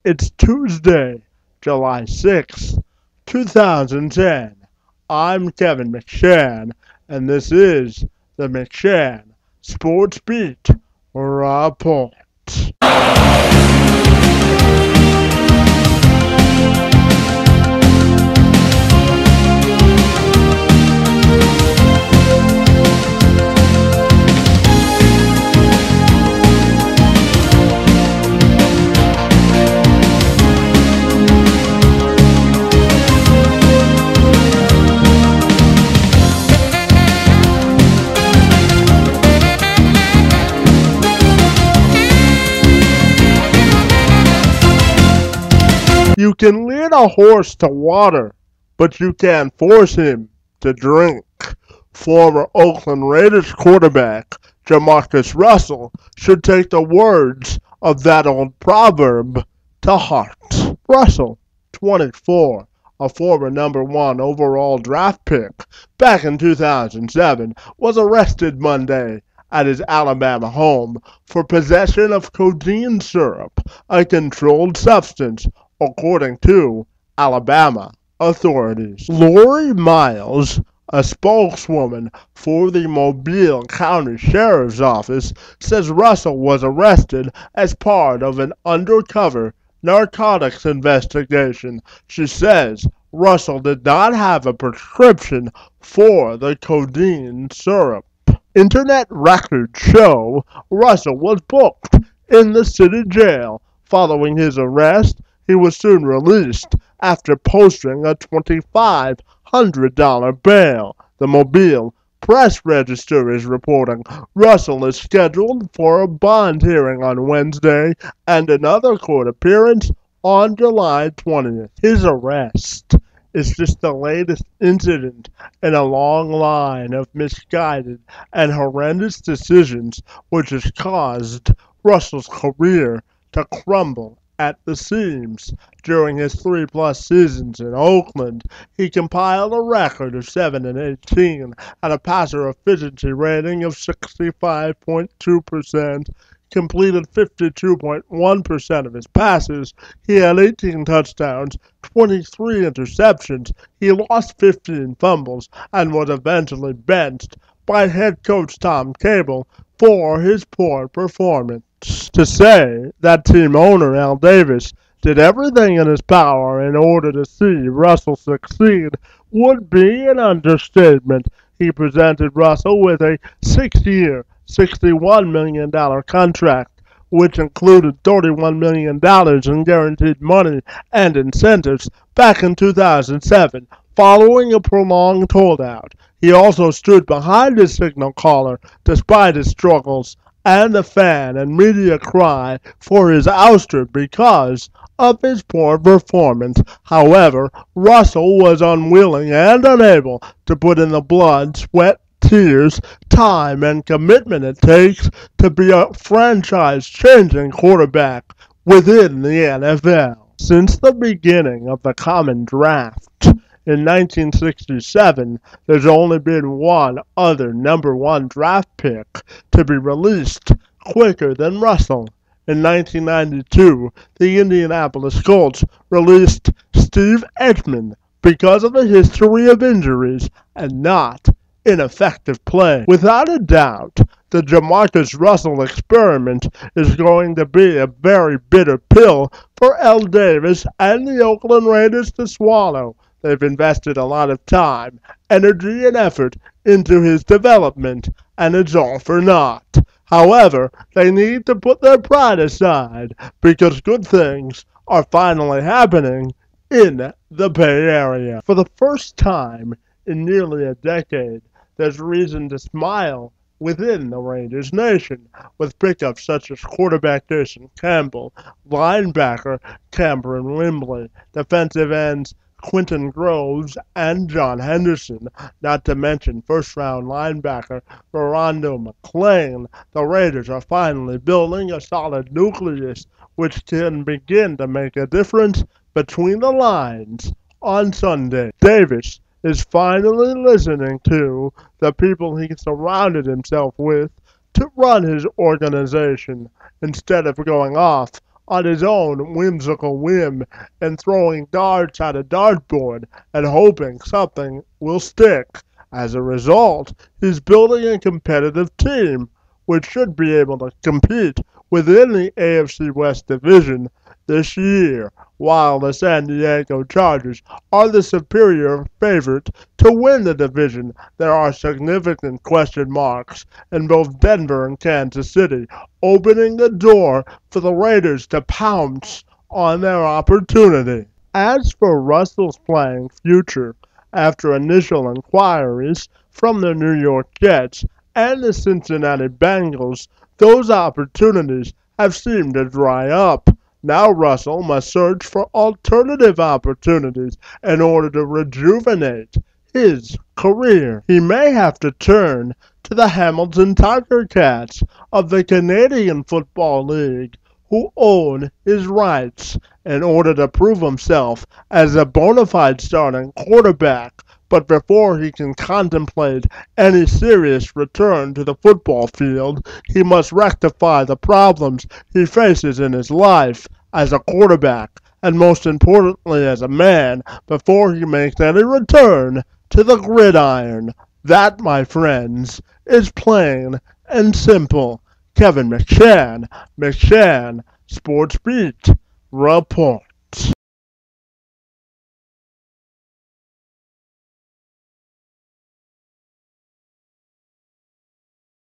It's Tuesday, July 6th, 2010. I'm Kevin McShann, and this is the McShann Sports Beat Report. You can lead a horse to water, but you can't force him to drink. Former Oakland Raiders quarterback JaMarcus Russell should take the words of that old proverb to heart. Russell, 24, a former number 1 overall draft pick back in 2007, was arrested Monday at his Alabama home for possession of codeine syrup, a controlled substance, according to Alabama authorities. Lori Miles, a spokeswoman for the Mobile County Sheriff's Office, says Russell was arrested as part of an undercover narcotics investigation. She says Russell did not have a prescription for the codeine syrup. Internet records show Russell was booked in the city jail. Following his arrest, he was soon released after posting a $2,500 bail. The Mobile Press Register is reporting Russell is scheduled for a bond hearing on Wednesday and another court appearance on July 20th. His arrest is just the latest incident in a long line of misguided and horrendous decisions which has caused Russell's career to crumble at the seams. During his 3+ seasons in Oakland, he compiled a record of 7-18 and a passer efficiency rating of 65.2%, completed 52.1% of his passes. He had 18 touchdowns, 23 interceptions. He lost 15 fumbles and was eventually benched by head coach Tom Cable for his poor performance. To say that team owner Al Davis did everything in his power in order to see Russell succeed would be an understatement. He presented Russell with a 6-year, $61 million contract, which included $31 million in guaranteed money and incentives back in 2007, following a prolonged holdout. He also stood behind his signal caller despite his struggles and the fan and media cry for his ouster because of his poor performance. However, Russell was unwilling and unable to put in the blood, sweat, tears, time, and commitment it takes to be a franchise-changing quarterback within the NFL. Since the beginning of the common draft in 1967, there's only been one other number 1 draft pick to be released quicker than Russell. In 1992, the Indianapolis Colts released Steve Edgman because of a history of injuries and not ineffective play. Without a doubt, the JaMarcus Russell experiment is going to be a very bitter pill for Al Davis and the Oakland Raiders to swallow. They've invested a lot of time, energy, and effort into his development, and it's all for naught. However, they need to put their pride aside because good things are finally happening in the Bay Area. For the first time in nearly a decade, there's reason to smile within the Raiders nation, with pickups such as quarterback Jason Campbell, linebacker Cameron Wimbley, defensive ends Quentin Groves, and John Henderson, not to mention first-round linebacker Rondo McClain. The Raiders are finally building a solid nucleus which can begin to make a difference between the lines on Sunday. Davis is finally listening to the people he surrounded himself with to run his organization instead of going off on his own whimsical whim and throwing darts at a dartboard and hoping something will stick. As a result, he's building a competitive team which should be able to compete within the AFC West division this year, while the San Diego Chargers are the superior favorite to win the division. There are significant question marks in both Denver and Kansas City, opening the door for the Raiders to pounce on their opportunity. As for Russell's playing future, after initial inquiries from the New York Jets and the Cincinnati Bengals, those opportunities have seemed to dry up. Now Russell must search for alternative opportunities in order to rejuvenate his career. He may have to turn to the Hamilton Tiger Cats of the Canadian Football League, who own his rights, in order to prove himself as a bona fide starting quarterback. But before he can contemplate any serious return to the football field, he must rectify the problems he faces in his life as a quarterback, and most importantly as a man, before he makes any return to the gridiron. That, my friends, is plain and simple. Kevin McShann, Sports Beat, report.